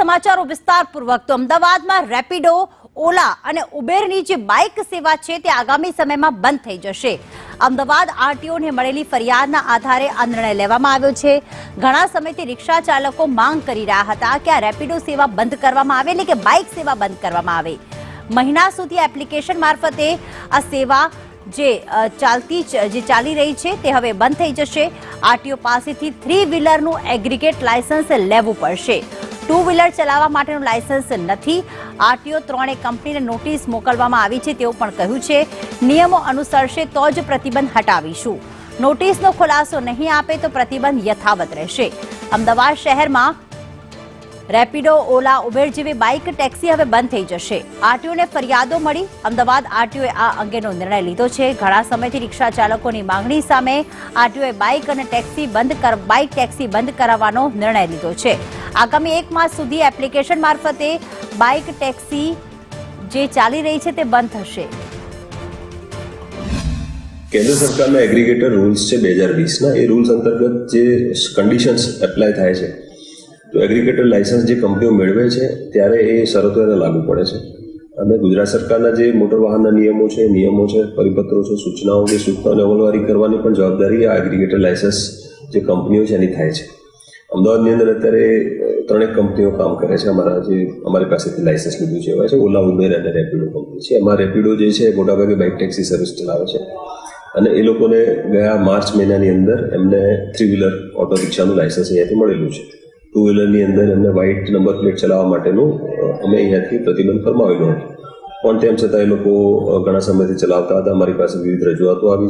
સમાચારો વિસ્તારપૂર્વક તો અમદાવાદમાં રેપિડો, ઓલા અને ઉબેરની જે બાઇક સેવા છે તે આગામી સમયમાં બંધ થઈ જશે. અમદાવાદ આરટીઓને મળેલી ફરિયાદના આધારે આ નિર્ણય લેવામાં આવ્યો છે. ઘણા સમયથી રિક્ષા ચાલકો માંગ કરી રહ્યા હતા કે આ રેપિડો સેવા બંધ કરવામાં આવે, એટલે કે બાઇક સેવા બંધ કરવામાં આવે. મહિના સુધી એપ્લિકેશન મારફતે આ સેવા જે ચાલી રહી છે તે હવે બંધ થઈ જશે. આરટીઓ પાસેથી 3 વ્હીલરનું એગ્રીગેટ લાયસન્સ લેવું પડશે. 2 વ્હીલર ચલાવવા માટેનું લાયસન્સ નથી. આરટીઓ 3 કંપનીને નોટિસ મોકલવામાં આવી છે તેવું પણ કહ્યું છે. નિયમો અનુસરશે તો જ પ્રતિબંધ હટાવીશું. નોટિસનો ખુલાસો નહીં આપે તો પ્રતિબંધ યથાવત રહેશે. અમદાવાદ શહેરમાં રેપિડો, ઓલા, ઉબેર જેવી બાઇક ટેક્સી હવે બંધ થઈ જશે. આરટીઓને ફરિયાદો મળી. અમદાવાદ આરટીઓએ આ અંગેનો નિર્ણય લીધો છે. ઘણા સમયથી રિક્ષા ચાલકોની માંગણી સામે આરટીઓએ બાઇક ટેક્સી બંધ કરાવવાનો નિર્ણય લીધો છે. આગામી 1 માસ સુધી એપ્લિકેશન મારફતે બાઇક ટેક્સી જે ચાલી રહી છે તે બંધ થશે. કેન્દ્ર સરકારના એગ્રીગેટર રૂલ્સ છે 2020ના. એ રૂલ્સ અંતર્ગત જે કન્ડિશન્સ એપ્લાય થાય છે, તો એગ્રીગેટર લાયસન્સ જે કંપનીઓ મેળવે છે ત્યારે એ શરતો એને લાગુ પડે છે. અને ગુજરાત સરકારના જે મોટર વાહનના નિયમો છે, પરિપત્રો છે, સૂચનાઓની અમલવારી કરવાની પણ જવાબદારી આ એગ્રીગેટર લાયસન્સ જે કંપનીઓ છે એની થાય છે. અમદાવાદની અંદર અત્યારે 3 કંપનીઓ કામ કરે છે. અમારી પાસેથી લાયસન્સ લીધું છે એવા છે ઓલા, ઉબેર અને રેપિડો કંપની છે. એમાં રેપિડો જે છે મોટાભાગે બાઇક ટેક્સી સર્વિસ ચલાવે છે. અને એ લોકોને ગયા માર્ચ મહિનાની અંદર એમને 3 વ્હીલર ઓટો રિક્ષાનું લાયસન્સ અહીંયાથી મળેલું છે. 2 વ્હીલરની અંદર એમને વ્હાઇટ નંબર પ્લેટ ચલાવવા માટેનું અમે અહીંયાથી પ્રતિબંધ ફરમાવેલો હતો. પણ તેમ છતાં એ લોકો ઘણા સમયથી ચલાવતા હતા. અમારી પાસે વિવિધ રજૂઆતો આવી છે.